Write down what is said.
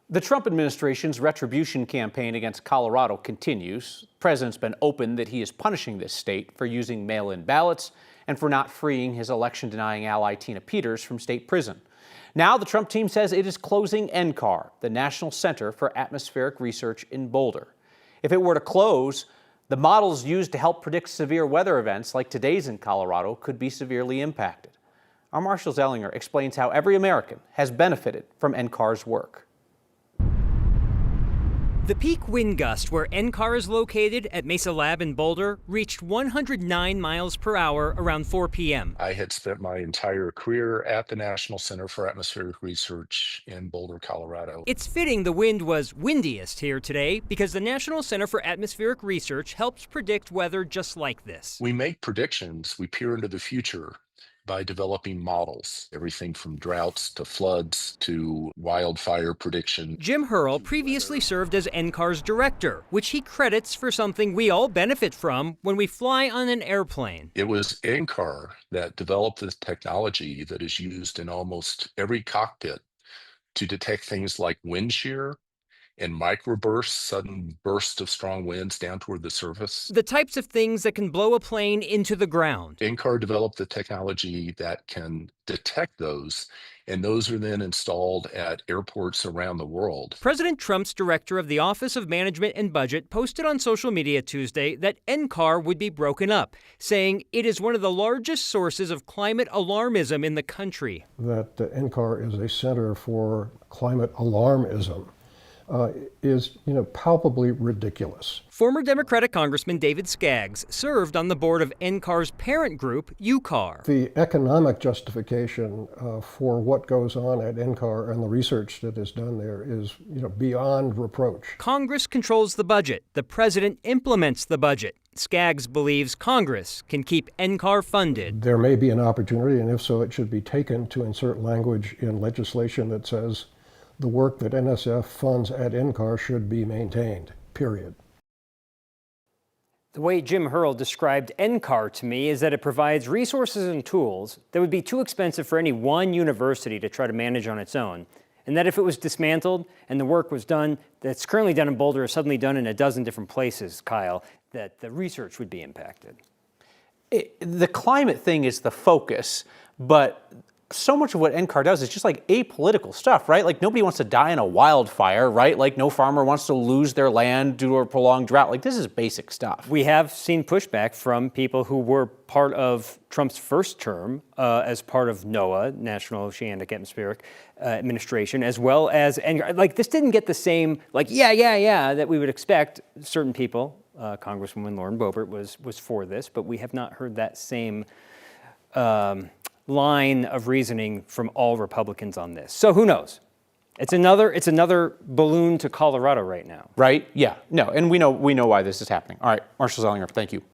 The Trump administration's retribution campaign against Colorado continues. The president's been open that he is punishing this state for using mail-in ballots and for not freeing his election-denying ally Tina Peters from state prison. Now the Trump team says it is closing NCAR, the National Center for Atmospheric Research in Boulder. If it were to close, the models used to help predict severe weather events like today's in Colorado could be severely impacted. Our Marshall Zellinger explains how every American has benefited from NCAR's work. The peak wind gust where NCAR is located at Mesa Lab in Boulder reached 109 miles per hour around 4 p.m. I had spent my entire career at the National Center for Atmospheric Research in Boulder, Colorado. It's fitting the wind was windiest here today because the National Center for Atmospheric Research helps predict weather just like this. We make predictions, we peer into the future by developing models, everything from droughts to floods to wildfire prediction. Jim Hurl previously served as NCAR's director, which he credits for something we all benefit from when we fly on an airplane. It was NCAR that developed this technology that is used in almost every cockpit to detect things like wind shear and microbursts, sudden bursts of strong winds down toward the surface. The types of things that can blow a plane into the ground. NCAR developed the technology that can detect those, and those are then installed at airports around the world. President Trump's director of the Office of Management and Budget posted on social media Tuesday that NCAR would be broken up, saying it is one of the largest sources of climate alarmism in the country. That NCAR is a center for climate alarmism. Is palpably ridiculous. Former Democratic Congressman David Skaggs served on the board of NCAR's parent group, UCAR. The economic justification for what goes on at NCAR and the research that is done there is beyond reproach. Congress controls the budget. The president implements the budget. Skaggs believes Congress can keep NCAR funded. There may be an opportunity, and if so, it should be taken to insert language in legislation that says the work that NSF funds at NCAR should be maintained, period. The way Jim Hurl described NCAR to me is that it provides resources and tools that would be too expensive for any one university to try to manage on its own. And that if it was dismantled and the work was done, that's currently done in Boulder is suddenly done in a dozen different places, Kyle, that the research would be impacted. The climate thing is the focus, but so much of what NCAR does is just like apolitical stuff, right? Like nobody wants to die in a wildfire, right? Like no farmer wants to lose their land due to a prolonged drought. Like this is basic stuff. We have seen pushback from people who were part of Trump's first term as part of NOAA, National Oceanic Atmospheric Administration, as well as NCAR. Like this didn't get the same, like, yeah, that we would expect. Certain people, Congresswoman Lauren Boebert was for this, but we have not heard that same line of reasoning from all Republicans on this. So who knows? It's another balloon to Colorado right now. Right? Yeah. No, and we know why this is happening. All right, Marshall Zellinger, thank you.